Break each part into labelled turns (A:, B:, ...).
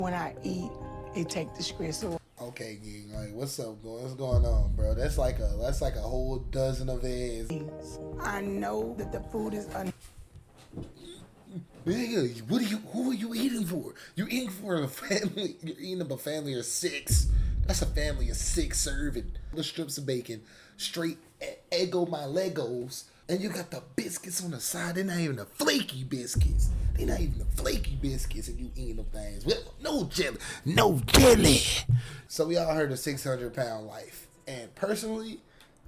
A: When I eat, it take the stress away.
B: Okay, gang, like what's up, what's going on, bro? That's like a whole dozen of eggs.
A: I know that the food is
B: Nigga, who are you eating for? You eating for a family, you're eating up a family of 6. That's a family of 6 serving. The strips of bacon, straight Eggo my Legos. And you got the biscuits on the side. They're not even the flaky biscuits. They're not even the flaky biscuits, and you eating them things. Well, no jelly. No jelly. So we all heard the 600-pound life. And personally,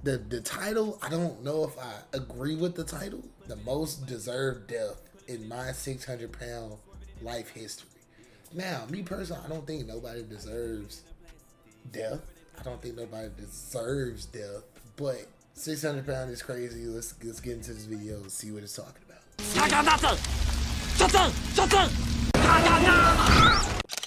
B: the title, I don't know if I agree with the title. The most deserved death in my 600-pound life history. Now, me personally, I don't think nobody deserves death. I don't think nobody deserves death. But 600 pounds is crazy. Let's get into this video and see what it's talking about.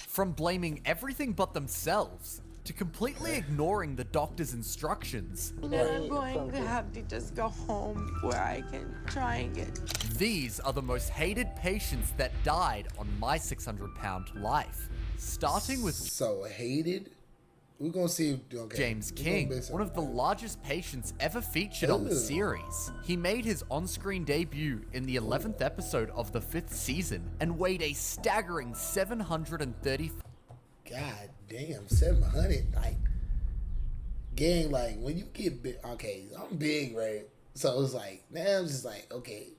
C: From blaming everything but themselves to completely ignoring the doctor's instructions.
D: And I'm going to have to just go home where I can try and get.
C: These are the most hated patients that died on my 600-pound life. Starting with
B: So hated? We're gonna see. Okay.
C: James King, one of the largest patients ever featured on the series. He made his on-screen debut in the 11th episode of the 5th season and weighed a staggering 730.
B: God damn, 700. Like, gang, like when you get big. Okay, I'm big, right? So it's like now I'm just like, okay,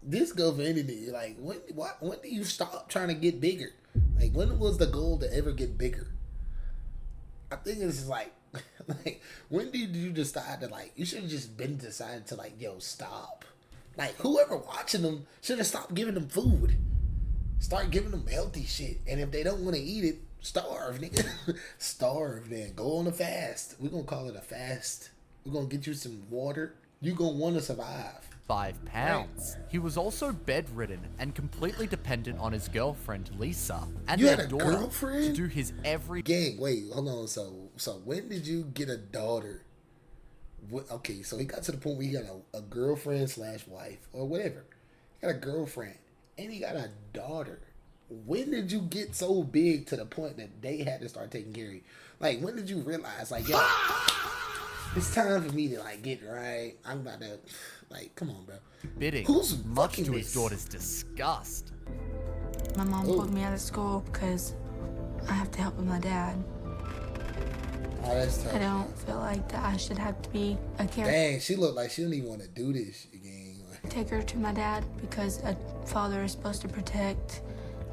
B: this go for anything. Like, when do you stop trying to get bigger? Like, when was the goal to ever get bigger? I think it's just like when did you decide to, like, you should have just been decided to, like, yo, stop. Like, whoever watching them should have stopped giving them food. Start giving them healthy shit. And if they don't want to eat it, starve, nigga. Starve, then. Go on a fast. We're going to call it a fast. We're going to get you some water. You're going to want to survive.
C: 5 pounds. He was also bedridden and completely dependent on his girlfriend Lisa and
B: You
C: their
B: had a
C: daughter
B: girlfriend?
C: to do his every.
B: Gang, wait, hold on. So when did you get a daughter? Okay, so he got to the point where he got a girlfriend / wife or whatever. He got a girlfriend and he got a daughter. When did you get so big to the point that they had to start taking care of you? Like, when did you realize, like, yo, it's time for me to, like, get right. I'm about to, like, come on, bro.
C: Bidding,
B: Who's
C: much to
B: fucking
C: his
B: this?
C: daughter's disgust.
E: My mom pulled me out of school because I have to help with my dad.
B: Oh, that's tough.
E: I don't feel like that I should have to be a caretaker
B: Dang, she looked like she don't even want to do this again. Like,
E: to my dad because a father is supposed to protect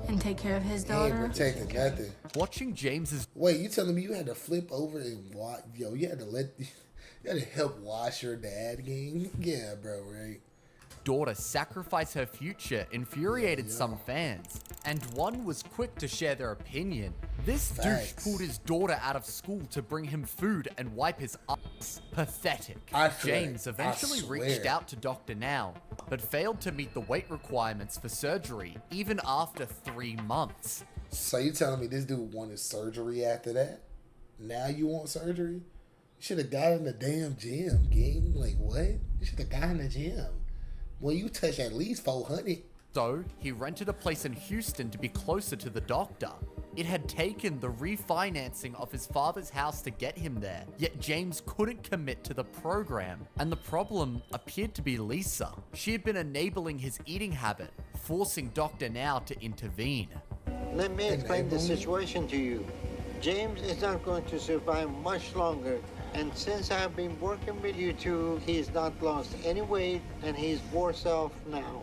E: and take care of his
B: he ain't
E: daughter.
B: protecting nothing.
C: Watching James's
B: Wait, you telling me you had to flip over and watch? Yo, you had to help wash your dad again? Yeah, bro, right?
C: daughter sacrifice her future infuriated some fans, and one was quick to share their opinion. This douche pulled his daughter out of school to bring him food and wipe his ass. Pathetic. James eventually reached out to Dr. Now, but failed to meet the weight requirements for surgery even after 3 months.
B: So you telling me this dude wanted surgery after that? Now you want surgery? You should have got in the damn gym, gang. Like, what? You should have got in the gym. Well, you touch at least 400.
C: So, he rented a place in Houston to be closer to the doctor. It had taken the refinancing of his father's house to get him there, yet James couldn't commit to the program, and the problem appeared to be Lisa. She had been enabling his eating habit, forcing Dr. Now to intervene.
F: Let me explain the situation to you. James is not going to survive much longer. And since I've been working with you two, he's not lost any weight and he's worse off now.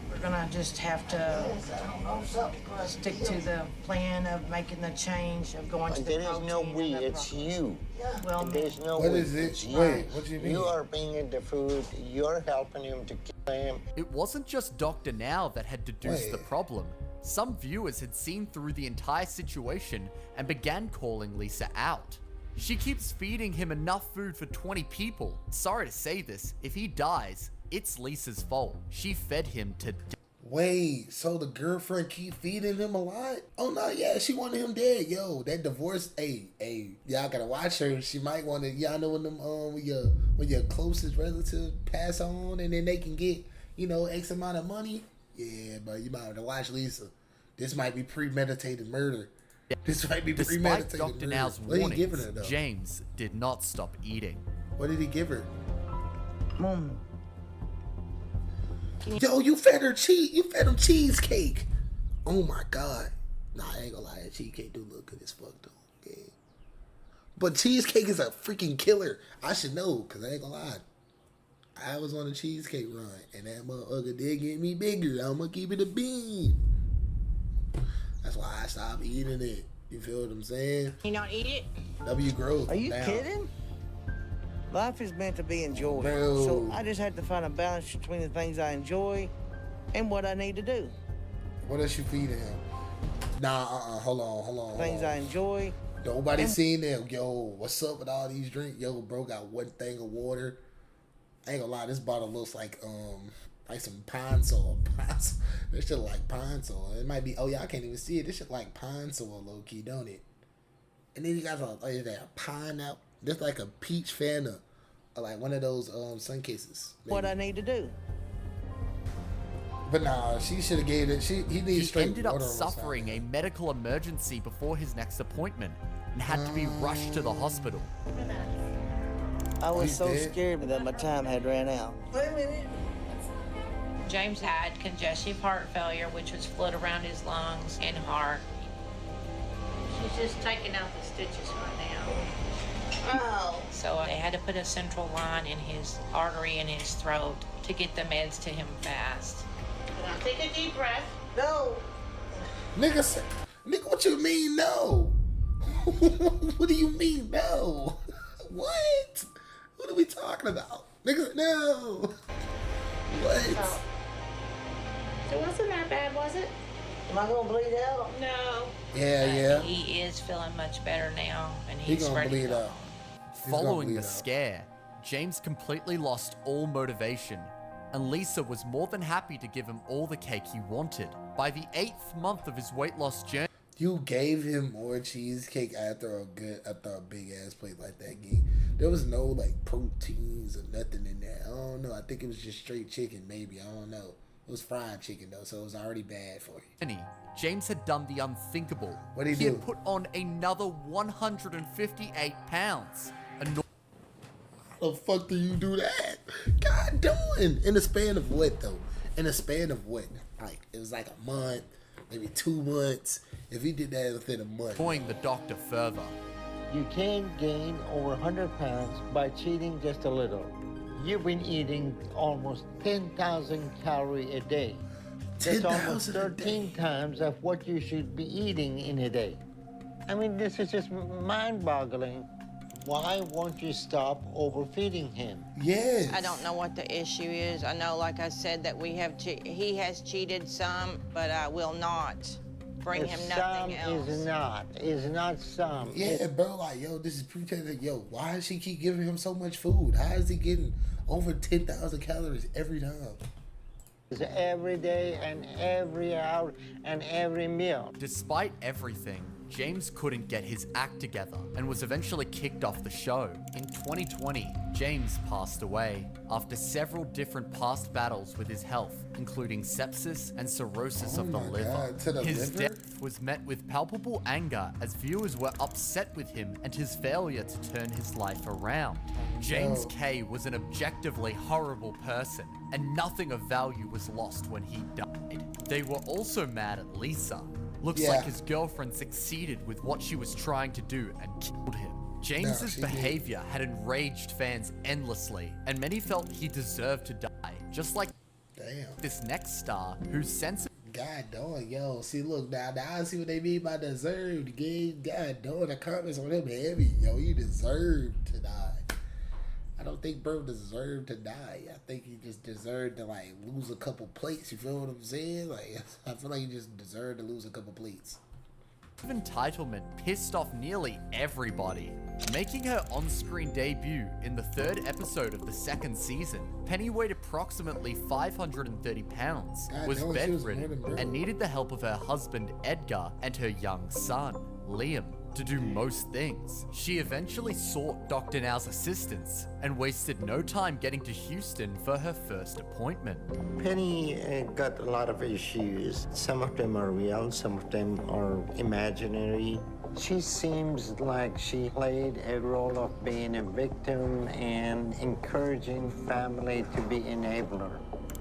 G: We're gonna just have to stick to the plan of making the change of going to the
F: There is no we, it's you.
G: Well,
F: There's no
B: What
F: we,
B: is it?
F: it's
B: Wait,
F: you.
B: what do you mean?
F: You are bringing the food, you're helping him to kill him.
C: It wasn't just Dr. Now that had deduced the problem. Some viewers had seen through the entire situation and began calling Lisa out. She keeps feeding him enough food for 20 people. Sorry to say this, if he dies, it's Lisa's fault. She fed him to death.
B: Wait, so the girlfriend keep feeding him a lot? Oh no, yeah, she wanted him dead. Yo, that divorce, hey, y'all gotta watch her. She might want to, y'all know when them when your closest relative pass on and then they can get, X amount of money. Yeah, but you might have to watch Lisa. This might be premeditated murder. This might be
C: Despite
B: premeditated
C: Dr.
B: murder.
C: Now's
B: What are you giving
C: warnings,
B: her though?
C: James did not stop eating.
B: What did he give her?
G: Mom.
B: Yo, you fed her cheese. You fed him cheesecake. Oh my god. Nah, I ain't gonna lie. That cheesecake do look good as fuck though. Yeah. But cheesecake is a freaking killer. I should know, cause I ain't gonna lie. I was on a cheesecake run, and that motherfucker did get me bigger. I'm gonna keep it a bean. That's why I stopped eating it. You feel what I'm saying?
G: You don't eat it?
B: W growth.
H: Are you
B: down.
H: kidding? Life is meant to be enjoyed.
B: Bro.
H: So I just had to find a balance between the things I enjoy and what I need to do.
B: What else you feeding him? Nah, hold on.
H: Things I enjoy.
B: Nobody seen them. Yo, what's up with all these drinks? Yo, bro got one thing of water. I ain't gonna lie, this bottle looks like some pine sol. This shit like pine sol. It might be, oh yeah, I can't even see it. This shit like pine sol low key, don't it? And then you got a pineapple, just like a peach Fanta, or like one of those sun kisses. Maybe.
H: What I need to do.
B: But nah, she should have gave it. He needs
C: He
B: straight
C: ended up
B: water on the
C: suffering
B: side.
C: a medical emergency before his next appointment and had to be rushed to the hospital.
H: I was
B: He's
H: so
B: dead?
H: scared that my time had ran out.
I: James had congestive heart failure, which was fluid around his lungs and heart. She's just taking out the stitches right now.
G: Oh.
I: So they had to put a central line in his artery in his throat to get the meds to him fast. Now take a deep breath.
H: No.
B: Nigga, what you mean no? What do you mean no? What? What are we talking about? Nigga, no. What?
I: It wasn't that bad, was it?
H: Am I gonna bleed out?
I: No.
B: Yeah.
I: He is feeling much better now, and
B: He
I: he's
B: gonna
I: ready to
B: bleed
I: go
B: out.
I: home.
B: He's gonna
C: Following
B: bleed
C: the
B: out.
C: scare, James completely lost all motivation, and Lisa was more than happy to give him all the cake he wanted. By the 8th month of his weight loss journey,
B: You gave him more cheesecake after a big ass plate like that. Gang. There was no like proteins or nothing in there. I don't know. I think it was just straight chicken. Maybe I don't know. It was fried chicken though, so it was already bad for you.
C: James had done the unthinkable.
B: What'd he
C: He
B: do?
C: had put on another 158 pounds.
B: How the fuck do you do that? God damn! In the span of what though? In the span of what? Like it was like a month, maybe 2 months. If he did that within a month.
C: Annoying the doctor further.
F: You can't gain over 100 pounds by cheating just a little. You've been eating almost 10,000 calories a day. That's almost
B: 10,000 a day.
F: 13 times of what you should be eating in a day. I mean, this is just mind-boggling. Why won't you stop overfeeding him?
B: Yes.
D: I don't know what the issue is. I know, like I said, that he has cheated some, but I will not bring him nothing else.
F: Is not some.
B: Yeah, bro, like, yo, this is pretending. Yo, why does she keep giving him so much food? How is he getting over 10,000 calories every time?
F: It's every day and every hour and every meal.
C: Despite everything, James couldn't get his act together and was eventually kicked off the show. In 2020, James passed away after several different past battles with his health, including sepsis and cirrhosis
B: Oh
C: of the
B: my
C: liver.
B: God, to the
C: His
B: liver?
C: death was met with palpable anger as viewers were upset with him and his failure to turn his life around. James Kay was an objectively horrible person, and nothing of value was lost when he died. They were also mad at Lisa. Looks
B: Yeah.
C: like his girlfriend succeeded with what she was trying to do and killed him. James's
B: she did.
C: behavior had enraged fans endlessly, and many felt he deserved to die, just like
B: Damn.
C: this next star whose sense of
B: God darn, yo. See, look, now I see what they mean by deserved. Gang. God darn, the comments on him heavy. Yo, you deserve to die. I don't think bro deserved to die. I think he just deserved to, like, lose a couple plates. You feel what I'm saying? Like, I feel like he just deserved to lose a couple plates.
C: entitlement pissed off nearly everybody. Making her on-screen debut in the 3rd episode of the 2nd season, Penny weighed approximately 530 pounds,
B: God,
C: was
B: no, she was
C: bedridden,
B: more than bro.
C: and needed the help of her husband Edgar and her young son, Liam. to do most things. She eventually sought Dr. Now's assistance and wasted no time getting to Houston for her first appointment.
F: Penny got a lot of issues. Some of them are real, some of them are imaginary. She seems like she played a role of being a victim and encouraging family to be enabler.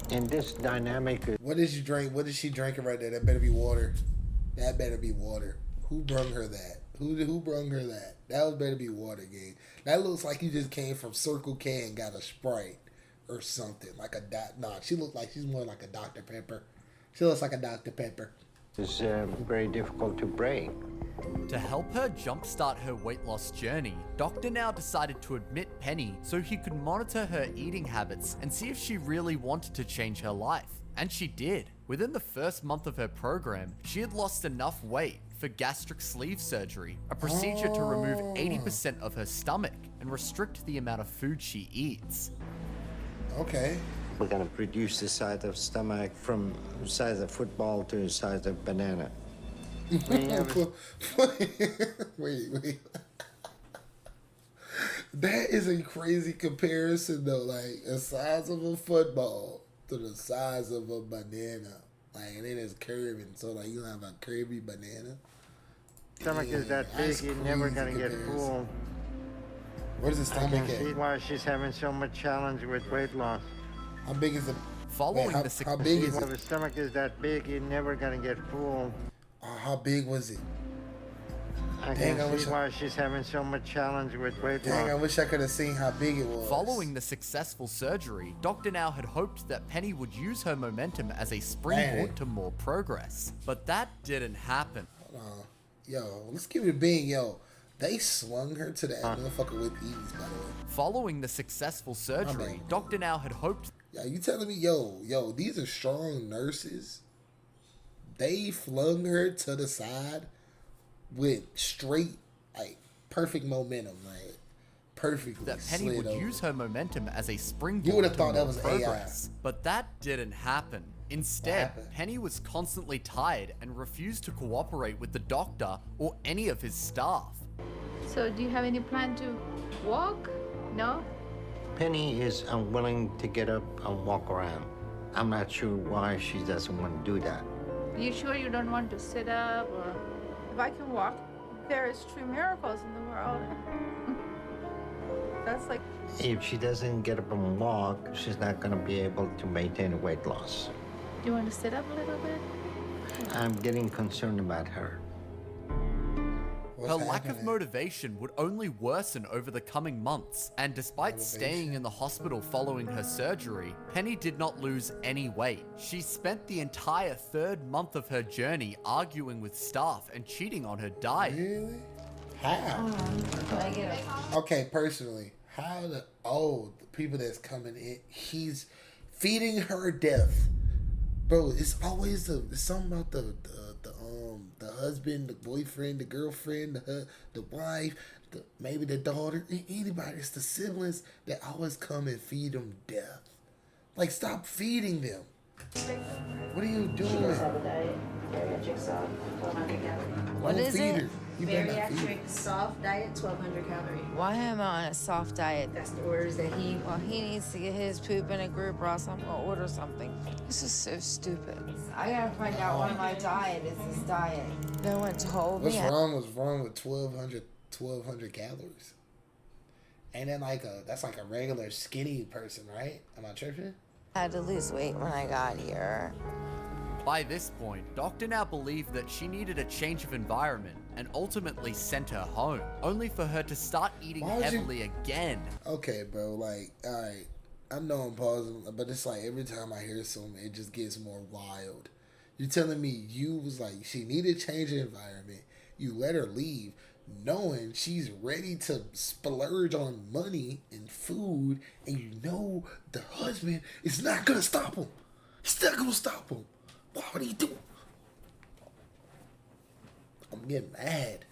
F: In this dynamic...
B: What did you drink? What is she drinking right there? That better be water. That better be water. Who brung her that? Who brung her that? That was better be water, gang. That looks like you just came from Circle K and got a Sprite or something. Like a nah, she looks like she's more like a Dr. Pepper. She looks like a Dr. Pepper.
F: It's very difficult to break.
C: To help her jumpstart her weight loss journey, Dr. Now decided to admit Penny so he could monitor her eating habits and see if she really wanted to change her life. And she did. Within the first month of her program, she had lost enough weight for gastric sleeve surgery, a procedure to remove 80% of her stomach and restrict the amount of food she eats.
B: Okay.
F: We're gonna reduce the size of stomach from the size of football to the size of banana.
B: Wait. That is a crazy comparison though, like the size of a football to the size of a banana. Like, and it is curving, so like you have a curvy banana.
F: Stomach is that big, you're never gonna get full.
B: Where's the stomach
F: I can see
B: at?
F: why she's having so much challenge with weight loss.
B: How big is it?
C: Following
B: how big is
F: If
B: it?
F: the stomach is that big, you're never gonna get full.
B: How big was it?
F: I
B: Dang, I
F: can
B: wish
F: see why she's having so much challenge with weight
B: Dang, I
F: loss.
B: wish I could have seen how big it was.
C: Following the successful surgery, Dr. Now had hoped that Penny would use her momentum as a springboard to more progress. But that didn't happen.
B: Hold on. Yo, let's give it a bing, yo. They swung her to that motherfucker with ease, by the way.
C: Following the successful surgery, Dr. Now had hoped...
B: Yeah, you telling me, yo, these are strong nurses. They flung her to the side with straight, like, perfect momentum, like, perfectly
C: that Penny
B: slid
C: would
B: over.
C: use her momentum as a springboard
B: You would have
C: to
B: thought that
C: more
B: was
C: progress. But that didn't happen. Instead,
B: happened?
C: Penny was constantly tired and refused to cooperate with the doctor or any of his staff.
E: So do you have any plan to walk? No?
F: Penny is unwilling to get up and walk around. I'm not sure why she doesn't want to do that.
E: You sure you don't want to sit up or... If I can walk, there is true miracles in the world. That's like...
F: If she doesn't get up and walk, she's not going to be able to maintain weight loss.
E: Do you want to sit up a little bit?
F: I'm getting concerned about her.
C: Her lack of motivation would only worsen over the coming months, and despite staying in the hospital following her surgery, Penny did not lose any weight. She spent the entire third month of her journey arguing with staff and cheating on her diet.
B: Really? How? Okay, personally, how the people that's coming in, he's feeding her death. Bro, it's always it's something about the husband, the boyfriend, the girlfriend, the wife, maybe the daughter, anybody. It's the siblings that always come and feed them death. Like, stop feeding them. What are you doing?
J: She does have a diet, bariatric soft, 1,200 calories.
K: What is it?
B: You better not feed her.
J: Bariatric soft diet, 1,200 calories.
K: Why am I on a soft diet?
J: That's the orders that he...
K: Well, he needs to get his poop in a group or else I'm gonna order something. This is so stupid. I gotta find out why my diet is this diet. No one told me.
B: What's wrong with 1,200 calories? Ain't that that's like a regular skinny person, right? Am I tripping?
K: I had to lose weight when I got here.
C: By this point, Dr. Now believed that she needed a change of environment and ultimately sent her home, only for her to start eating heavily again.
B: Okay, bro, like, alright, I know I'm pausing, but it's like every time I hear something, it just gets more wild. You're telling me you was like, she needed change of environment, you let her leave, knowing she's ready to splurge on money and food, and you know the husband is not gonna stop him. He's not gonna stop him. Why would he do? I'm getting mad.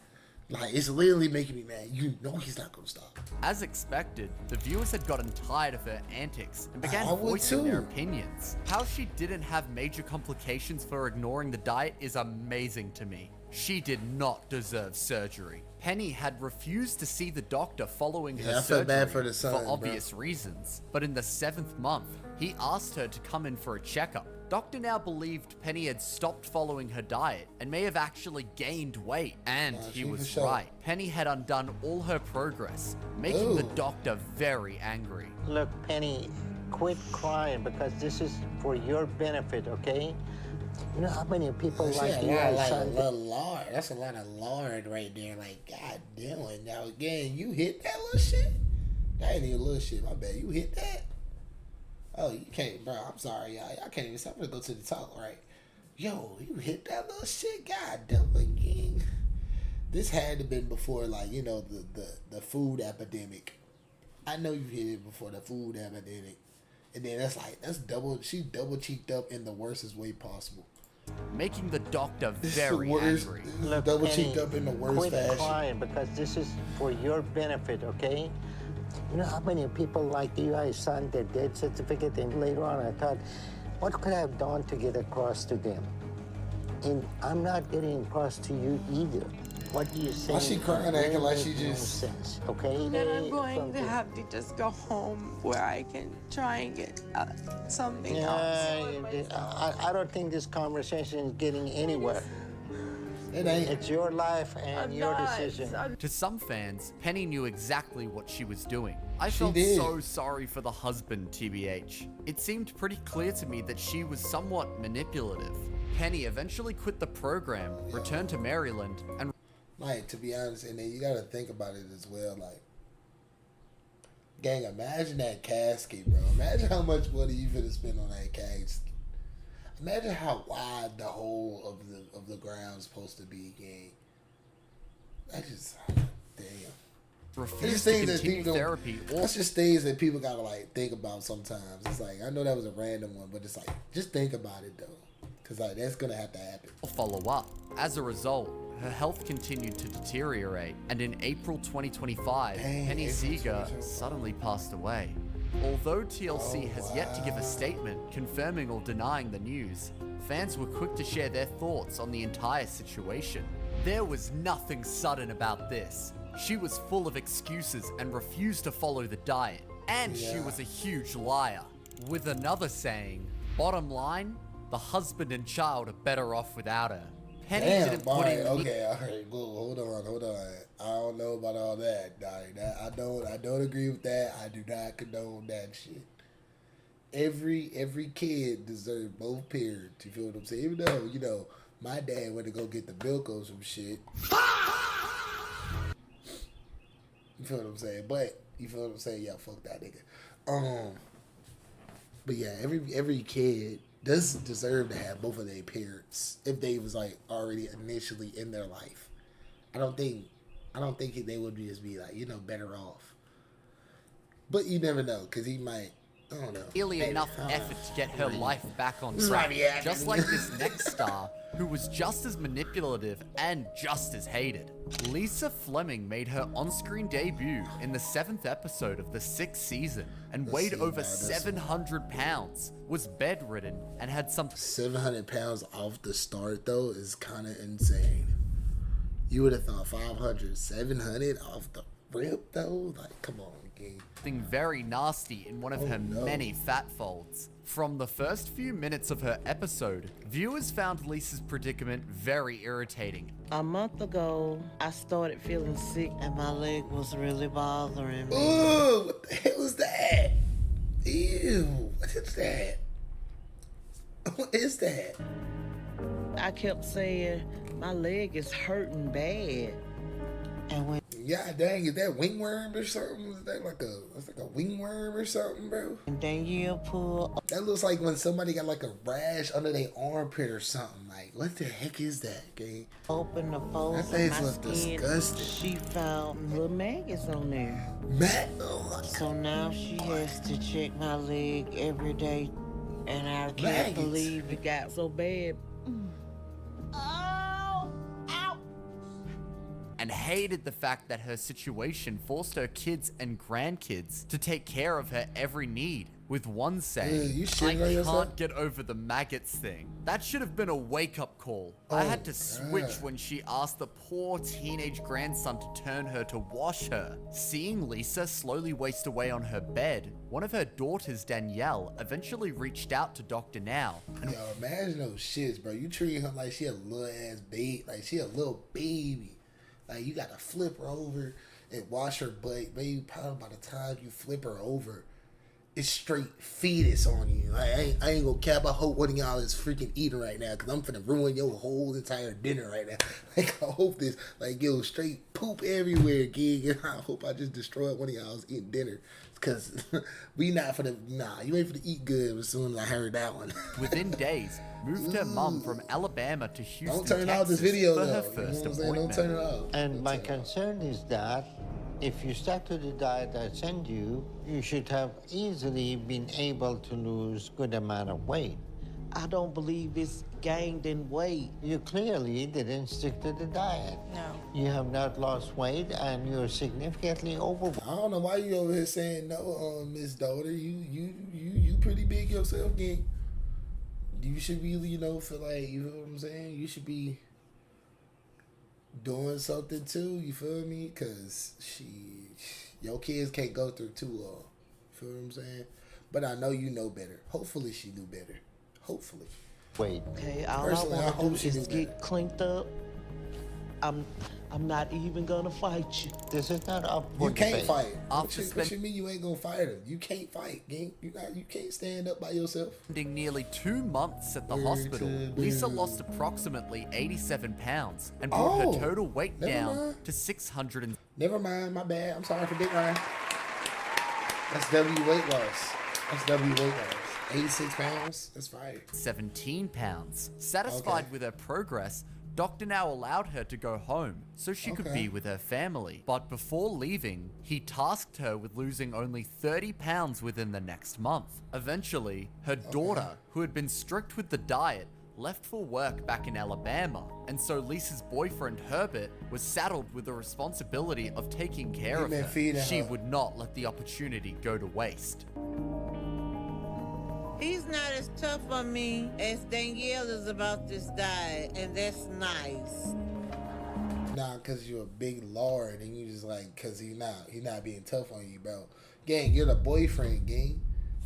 B: Like, it's literally making me mad. You know he's not gonna stop.
C: As expected, the viewers had gotten tired of her antics and began
B: I would
C: voicing their
B: too.
C: opinions. How she didn't have major complications for ignoring the diet is amazing to me. She did not deserve surgery. Penny had refused to see the doctor following her
B: I
C: surgery
B: felt bad for the son, bro.
C: obvious reasons. But in the 7th month, he asked her to come in for a checkup. Doctor now believed Penny had stopped following her diet and may have actually gained weight. And he was right. Penny had undone all her progress, making the doctor very angry.
F: Look, Penny, quit crying because this is for your benefit, okay? You know how many people like you
B: That's a lot of lard right there. Like, God damn it. Now, again, you hit that little shit? That ain't even little shit. My bad. You hit that? Oh, you can't, bro. I'm sorry, y'all. Y'all can't even. I'm gonna go to the talk, right? Yo, you hit that little shit? God damn again. This had to been before, like, you know, the food epidemic. I know you hit it before the food epidemic. And then she double cheeked up in the worstest way possible.
C: Making the doctor very angry.
F: Look,
B: double
F: Penny,
B: cheeked up in the worst fashion.
F: Quit crying because this is for your benefit, okay? You know how many people like you, I signed their death certificate, and later on I thought, what could I have done to get across to them? And I'm not getting across to you either. What do you say?
B: Why she crying, acting like she
F: No
B: just...
F: sense, okay?
K: Then I'm going to have to just go home where I can try and get something else.
F: I don't think this conversation is getting anywhere.
B: It ain't.
F: It's your life and your decision.
C: To some fans, Penny knew exactly what she was doing. I felt so sorry for the husband, TBH. It seemed pretty clear to me that she was somewhat manipulative. Penny eventually quit the program, returned to Maryland, and...
B: Like, to be honest, and then you gotta think about it as well, like... Gang, imagine that casket, bro. Imagine how much money you finna spend on that casket. Imagine how wide the whole of the ground's supposed to be, gang. That's just... Damn.
C: refused to continue therapy.
B: That's just things that people gotta like think about sometimes. It's like, I know that was a random one, but it's like, just think about it though, because like that's gonna have to happen.
C: Follow up. As a result, her health continued to deteriorate, and in April 2025, Penny Seeger suddenly passed away. Although TLC has yet to give a statement confirming or denying the news, fans were quick to share their thoughts on the entire situation. There was nothing sudden about this. She was full of excuses and refused to follow the diet. And she was a huge liar. With another saying, bottom line, the husband and child are better off without her. Penny didn't put in...
B: Okay, all right, hold on. I don't know about all that. I don't agree with that. I do not condone that shit. Every kid deserves both parents. You feel what I'm saying? Even though, you know, my dad went to go get the milk or some shit. You feel what I'm saying? But you feel what I'm saying? Yeah, fuck that nigga. But yeah, every kid does deserve to have both of their parents if they was like already initially in their life. I don't think they would just be like, you know, better off. But you never know, because he might, I don't know.
C: Nearly enough effort to get her life back on track. Just like this next star, who was just as manipulative and just as hated. Lisa Fleming made her on-screen debut in the 7th episode of the 6th season and weighed over 700 pounds, was bedridden, and had some...
B: 700 pounds off the start, though, is kind of insane. You would have thought 500, 700 off the rip, though? Like, come on, gang.
C: Something very nasty in one of her many fat folds. From the first few minutes of her episode, viewers found Lisa's predicament very irritating.
H: A month ago, I started feeling sick and my leg was really bothering me.
B: Ooh, what the hell is that? Ew, what is that? What is that?
H: I kept saying, my leg is hurting bad. And when
B: God dang, is that wingworm or something? Is that like a wingworm or something, bro?
H: Danielle pulled.
B: That looks like when somebody got like a rash under their armpit or something. Like, what the heck is that, gang?
H: Open the folds
B: that
H: of
B: face
H: my
B: looks
H: skin.
B: disgusting.
H: She found little maggots on there. So now she has to check my leg every day, and I can't believe it got so bad.
C: And and hated the fact that her situation forced her kids and grandkids to take care of her every need. With one saying,
B: you
C: I
B: shitting on yourself?
C: can't get over the maggots thing. That should have been a wake-up call. I had to switch when she asked the poor teenage grandson to turn her to wash her. Seeing Lisa slowly waste away on her bed, one of her daughters, Danielle, eventually reached out to Dr. Now.
B: Yo, imagine those shits, bro. You treating her like she a little ass baby, like she a little baby. Like you gotta flip her over and wash her butt. Maybe probably by the time you flip her over, it's straight fetus on you. I ain't gonna cap. I hope one of y'all is freaking eating right now, because I'm finna ruin your whole entire dinner right now. Like, I hope this, like, yo, straight poop everywhere, gig. And I hope I just destroyed one of y'all's eating dinner. Because we not finna, you ain't finna eat good as soon as I heard that one.
C: Within days, moved her mum from Alabama to Houston,
B: Don't turn
C: Texas
B: off this video,
C: for
B: though.
C: her first appointment.
B: Don't turn it off.
F: And my concern is that if you stuck to the diet I send you, you should have easily been able to lose good amount of weight.
H: I don't believe it's gained in weight.
F: You clearly didn't stick to the diet.
D: No.
F: You have not lost weight and you're significantly overweight.
B: I don't know why you over here saying no, Miss Daughter. You pretty big yourself, gang. You should be, feel like, you know what I'm saying? You should be doing something too, you feel me? Because your kids can't go through too long. Feel what I'm saying? But I know you know better. Hopefully she knew better. Hopefully.
F: Wait.
H: Okay, all
B: Personally,
H: I
B: I
H: want
B: hope
H: to
B: she
H: do is
B: knew
H: get cleaned up. I'm not even gonna fight you.
F: This is not up for
B: You can't
F: debate.
B: fight.
C: After
B: What you mean you ain't gonna fight him? You can't fight, gang. You can't stand up by yourself.
C: Spending nearly 2 months at the hospital, Lisa lost approximately 87 pounds and brought her total weight down to 600.
B: Never mind, my bad. I'm sorry for Dick Ryan. That's W weight loss. That's W weight loss. 86 pounds? That's fire.
C: 17 pounds. Satisfied with her progress, Dr. Now allowed her to go home so she could be with her family. But before leaving, he tasked her with losing only 30 pounds within the next month. Eventually, her daughter, who had been strict with the diet, left for work back in Alabama, and so Lisa's boyfriend Herbert was saddled with the responsibility of taking care of her. She would not let the opportunity go to waste.
H: He's not as tough on me as Danielle is about this diet, and that's nice.
B: Nah, cause you're a big lord and you just like, cause he not being tough on you, bro. Gang, you're the boyfriend, gang.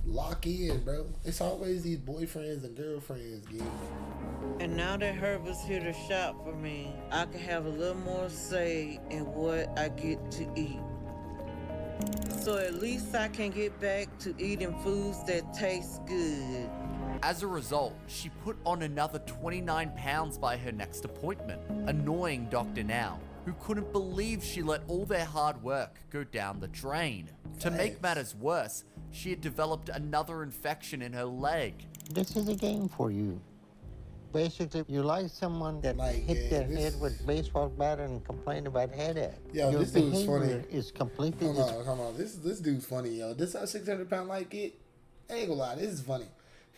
B: Lock in, bro. It's always these boyfriends and girlfriends, gang.
H: And now that Herbert's here to shop for me, I can have a little more say in what I get to eat. So at least I can get back to eating foods that taste good.
C: As a result, she put on another 29 pounds by her next appointment, annoying Dr. Now, who couldn't believe she let all their hard work go down the drain. To make matters worse, she had developed another infection in her leg.
F: This is a game for you. Basically, you like someone that hit their head with baseball bat and complain about headache.
B: Yo,
F: your
B: this dude's funny.
F: behavior is completely
B: Come on. This dude's funny, yo. This how 600-pound light get? I ain't gonna lie, this is funny.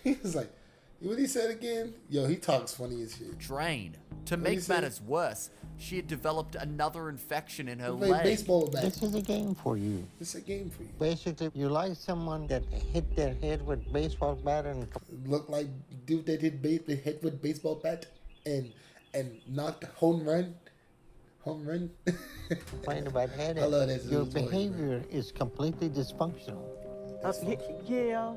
B: He was like, what he said again? Yo, he talks funny as shit.
C: Drain. To make matters worse, she had developed another infection in her
B: Play
C: leg.
B: baseball bat.
F: This is a game for you.
B: It's a game for you.
F: Basically, you like someone that hit their head with baseball bat and
B: look like dude that hit the head with baseball bat and knocked home run.
F: complain about headache.
B: I love that.
F: Your behavior is completely dysfunctional.
H: That's right.
B: Yeah,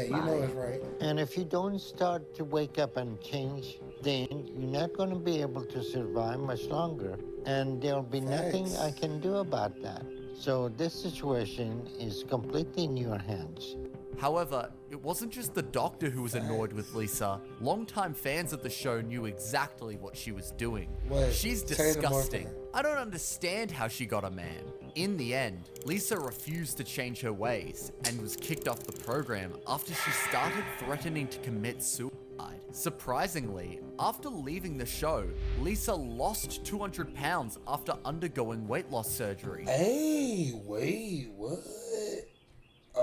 B: you know it's right.
F: And if you don't start to wake up and change, then you're not going to be able to survive much longer. And there'll be nothing I can do about that. So this situation is completely in your hands.
C: However, it wasn't just the doctor who was annoyed with Lisa. Longtime fans of the show knew exactly what she was doing. She's disgusting. I don't understand how she got a man. In the end, Lisa refused to change her ways and was kicked off the program after she started threatening to commit suicide. Surprisingly, after leaving the show, Lisa lost 200 pounds after undergoing weight loss surgery.
B: Hey, wait, what?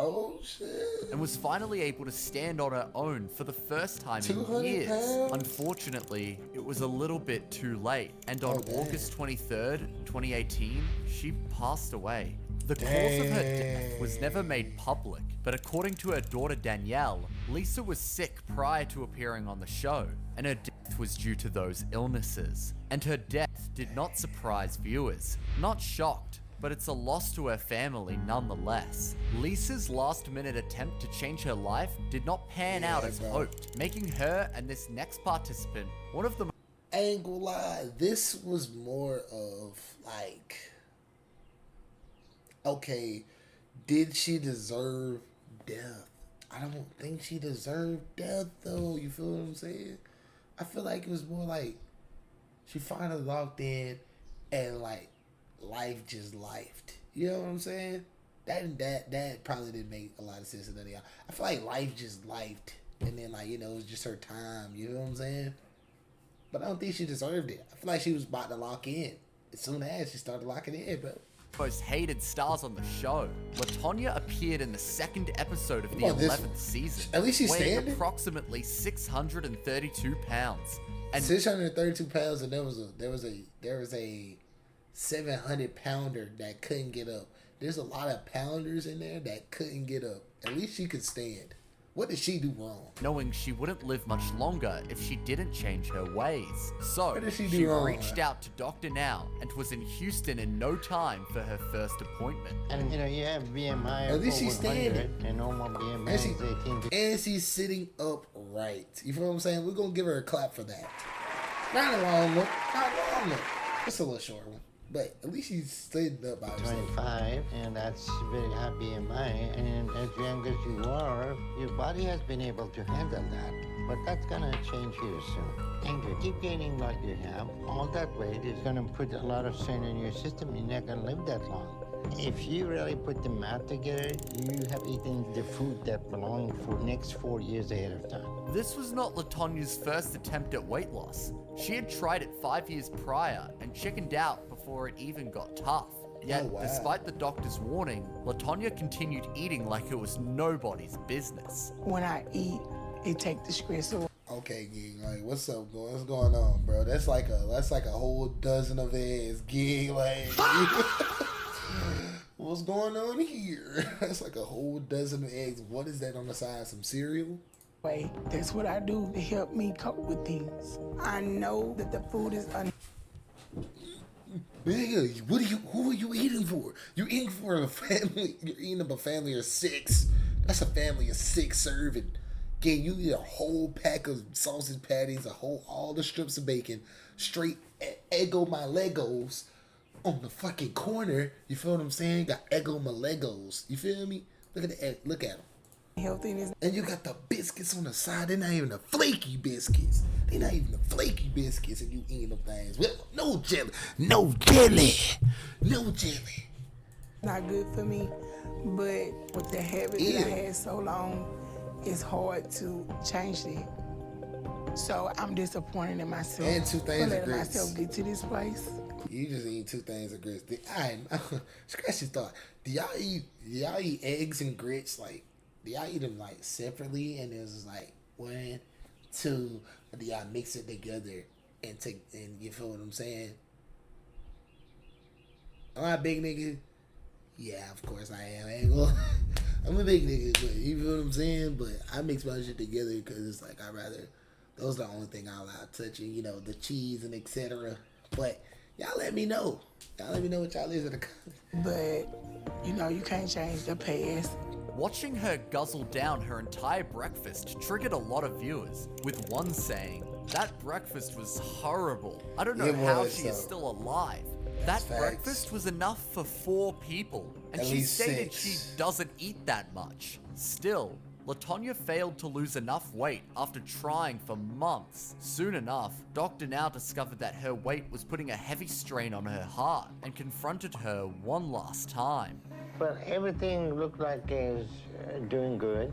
B: Oh shit.
C: and was finally able to stand on her own for the first time in
B: 200
C: years.
B: pounds?
C: Unfortunately, it was a little bit too late, and on
B: damn.
C: August 23rd, 2018, she passed away. The cause of her death was never made public, but according to her daughter Danielle, Lisa was sick prior to appearing on the show, and her death was due to those illnesses. And her death did not surprise viewers. Not shocked, but it's a loss to her family nonetheless. Lisa's last-minute attempt to change her life did not pan out as hoped, making her and this next participant one of the
B: I ain't gonna lie, this was more of like, okay, did she deserve death? I don't think she deserved death though, you feel what I'm saying? I feel like it was more like she finally locked in and like life just lifed. You know what I'm saying? That probably didn't make a lot of sense to none of y'all. I feel like life just lifed and then like, you know, it was just her time, you know what I'm saying? But I don't think she deserved it. I feel like she was about to lock in as soon as she started locking in, bro.
C: most hated stars on the show. LaTonya appeared in the second episode of the 11th season,
B: at least she's
C: weighing
B: standing?
C: approximately 632 pounds. And
B: 632 pounds, and there was a 700 pounder that couldn't get up. There's a lot of pounders in there that couldn't get up. At least she could stand. What did she do wrong?
C: knowing she wouldn't live much longer if she didn't change her ways. So,
B: What did she do
C: she
B: wrong?
C: reached out to Dr. Now and was in Houston in no time for her first appointment.
F: And you know, you have BMI
B: At
F: of
B: least she's
F: over 100,
B: standing.
F: and normal BMI
B: And,
F: is 18.
B: and she's sitting upright. You feel what I'm saying? We're gonna give her a clap for that. Not a long look. Not a long look. It's a little short one. But at least she's sitting up by herself.
F: 25, and that's very high BMI. And as young as you are, your body has been able to handle that. But that's gonna change here soon. And you keep gaining what you have, all that weight is gonna put a lot of strain on your system. You're not gonna live that long. If you really put the math together, you have eaten the food that belonged for next 4 years ahead of time.
C: This was not LaTonya's first attempt at weight loss. She had tried it 5 years prior and chickened out before it even got tough. Yet,
B: Oh, wow.
C: despite the doctor's warning, LaTonya continued eating like it was nobody's business.
A: When I eat, it takes the stress away.
B: Okay, Gig, like what's up, what's going on, bro? That's like a whole dozen of eggs, Gig, like what's going on here? That's like a whole dozen of eggs. What is that on the side? Some cereal?
A: That's what I do to help me cope with things. I know that the food is
B: Nigga, who are you eating for? You eating for a family, you're eating up a family of 6. That's a family of 6 serving. Again, you eat a whole pack of sausage patties, all the strips of bacon, straight Eggo my Legos on the fucking corner. You feel what I'm saying? Got Eggo my Legos. You feel me? Look at the egg, look at them.
A: healthiness.
B: And you got the biscuits on the side. They're not even the flaky biscuits. They're not even the flaky biscuits, and you eating them things. Well, no jelly. No jelly. No jelly.
A: Not good for me, but with the habit that I had so long, it's hard to change it. So I'm disappointed in myself.
B: And 2 things
A: for
B: of
A: letting
B: grits.
A: myself get to this place.
B: You just eat 2 things of grits. Scratch your thought. Do y'all eat eggs and grits? Like, do y'all eat them like separately? And it's just like 1, 2. Or do y'all mix it together and you feel what I'm saying? Am I a big nigga? Yeah, of course I am. I ain't gonna, I'm a big nigga, but you feel what I'm saying? But I mix my shit together because it's like those are the only thing I allow touching, you know, the cheese and etc. But y'all let me know. Y'all let me know what y'all is in the comments.
A: But, you know, you can't change the past.
C: Watching her guzzle down her entire breakfast triggered a lot of viewers, with one saying, "That breakfast was horrible. I don't know
B: It
C: how
B: was,
C: she is
B: so.
C: still alive." That
B: Facts.
C: breakfast was enough for 4 people, and
B: At
C: she
B: least
C: stated
B: 6.
C: she doesn't eat that much. Still, LaTonya failed to lose enough weight after trying for months. Soon enough, Dr. Now discovered that her weight was putting a heavy strain on her heart and confronted her one last time.
F: Well, everything looked like it's doing good.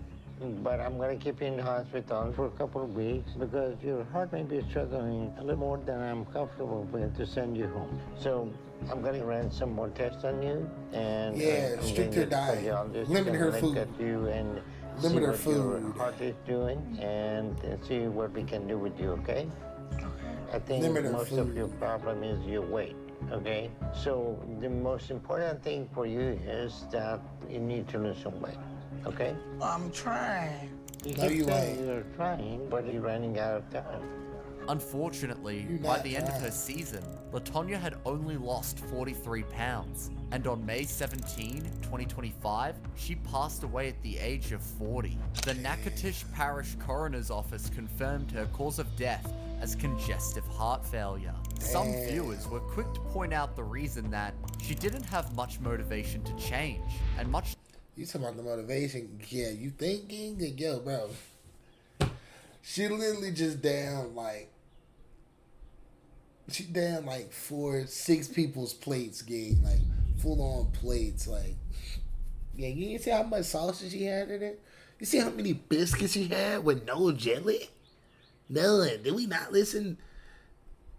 F: but I'm going to keep you in the hospital for a couple of weeks because your heart may be struggling a little more than I'm comfortable with to send you home. So I'm going to run some more tests on you, and I'm
B: strict her diet, limit her food,
F: you and
B: limit her
F: what
B: food,
F: your heart is doing, and see what we can do with you. Okay? I think most of your problem is your weight. Okay? So the most important thing for you is that you need to lose some weight. Okay?
A: I'm trying.
F: You keep saying you're trying, but you're running out of time.
C: Unfortunately, by the end of her season, LaTonya had only lost 43 pounds, and on May 17, 2025, she passed away at the age of 40. The Natchitoches Parish Coroner's Office confirmed her cause of death as congestive heart failure. Some viewers were quick to point out the reason that she didn't have much motivation to change, and much...
B: You talking about the motivation? Yeah, you thinking? Yo, bro. She literally just down like... She down like 6 people's plates, gang. Like, full-on plates. Like, yeah, you didn't see how much sausage she had in it? You see how many biscuits she had with no jelly? None. Did we not listen?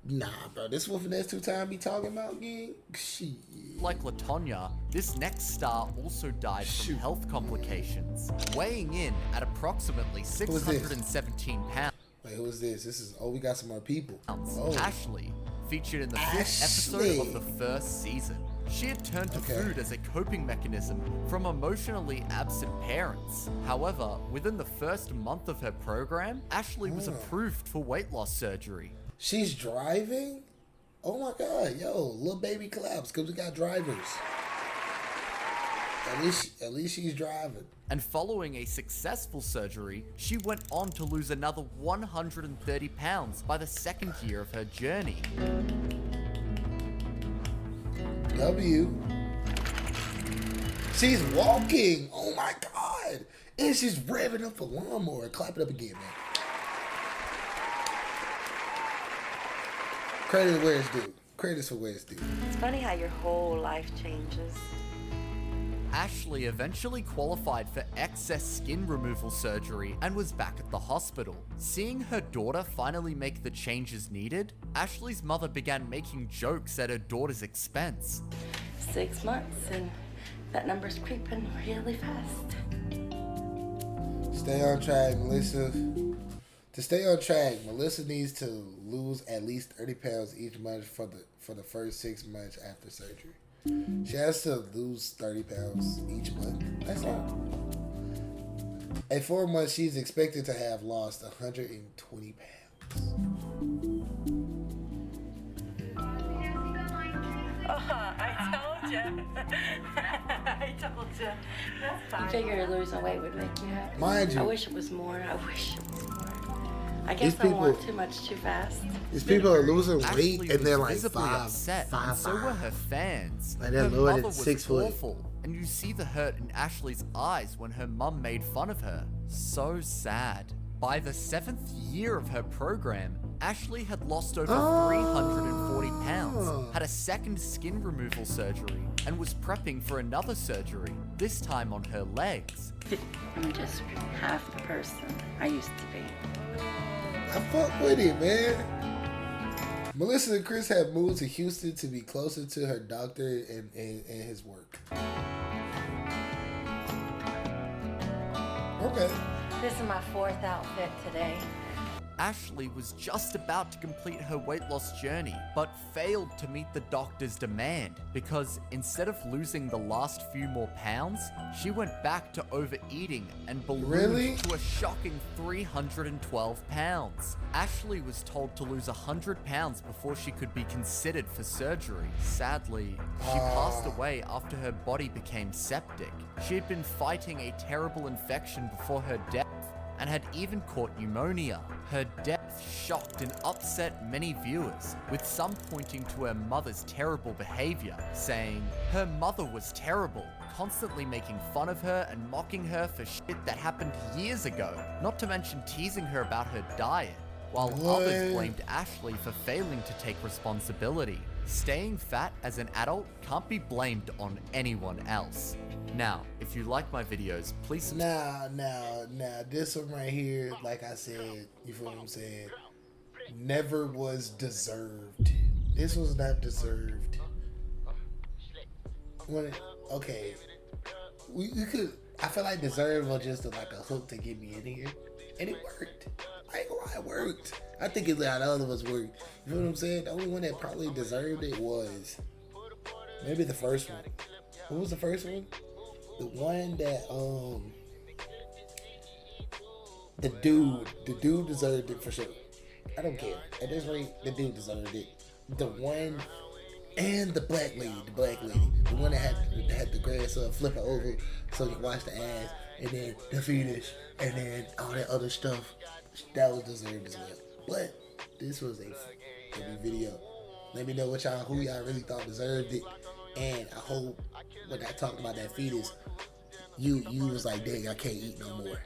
B: Nah, bro. This what Finesse 2 Time be talking about, gang? Shit.
C: Like LaTonya, this next star also died from health complications, weighing in at approximately 617 pounds.
B: Wait, who is this? This is, we got some more people.
C: Ashley, featured in the 5th episode of the first season. She had turned to food as a coping mechanism from emotionally absent parents. However, within the first month of her program, Ashley was approved for weight loss surgery.
B: She's driving? Oh my God, yo, little baby claps, because we got drivers. At least she's driving.
C: And following a successful surgery, she went on to lose another 130 pounds by the 2nd year of her journey.
B: W. She's walking. Oh my God. And she's revving up the lawnmower. Clap it up again, man. Credit where it's due. Credit's for where it's due.
J: It's funny how your whole life changes.
C: Ashley eventually qualified for excess skin removal surgery and was back at the hospital. Seeing her daughter finally make the changes needed, Ashley's mother began making jokes at her daughter's expense.
J: 6 months and that number's creeping really fast.
B: Stay on track, Melissa. To stay on track, Melissa needs to lose at least 30 pounds each month for the first 6 months after surgery. She has to lose 30 pounds each month. That's all. At 4 months, she's expected to have lost 120 pounds.
J: I told you. I told you. That's fine. You figure losing weight would make you happy.
B: Mind you.
J: I wish it was more. I wish it was more. I guess I want too much too fast.
B: These people are losing weight
C: Ashley
B: and they're
C: was
B: like
C: visibly
B: five,
C: upset,
B: five,
C: and so were her fans.
B: Like they're
C: her
B: lower
C: mother
B: than
C: was
B: 6 foot.
C: awful, and you see the hurt in Ashley's eyes when her mum made fun of her. So sad. By the 7th year of her program, Ashley had lost over 340 pounds, had a 2nd skin removal surgery, and was prepping for another surgery, this time on her legs.
J: I'm just half the person I used to be.
B: I fuck with it, man. Melissa and Chris have moved to Houston to be closer to her doctor and his work. Okay.
J: This is my 4th outfit today.
C: Ashley was just about to complete her weight loss journey, but failed to meet the doctor's demand because instead of losing the last few more pounds, she went back to overeating and ballooned to a shocking 312 pounds. Ashley was told to lose 100 pounds before she could be considered for surgery. Sadly, she passed away after her body became septic. She had been fighting a terrible infection before her death and had even caught pneumonia. Her death shocked and upset many viewers, with some pointing to her mother's terrible behavior, saying her mother was terrible, constantly making fun of her and mocking her for shit that happened years ago, not to mention teasing her about her diet. while others blamed Ashley for failing to take responsibility. Staying fat as an adult can't be blamed on anyone else. Now, if you like my videos, please
B: Now, this one right here, like I said, you feel what I'm saying? Never was deserved. This was not deserved. Okay, we could. I feel like deserved was just like a hook to get me in here, and it worked. I ain't gonna lie, it worked. I think it's how the other ones worked. You know what I'm saying? The only one that probably deserved it was maybe the first one. What was the first one? The one that the dude deserved it for sure. I don't care. At this rate, the dude deserved it. The one and the black lady, the one that had the grass flip it over so you can wash the ass, and then the fetus, and then all that other stuff. That was deserved as well. But this was a video. Let me know who y'all really thought deserved it, and I hope when I talked about that fetus, you was like, dang, I can't eat no more.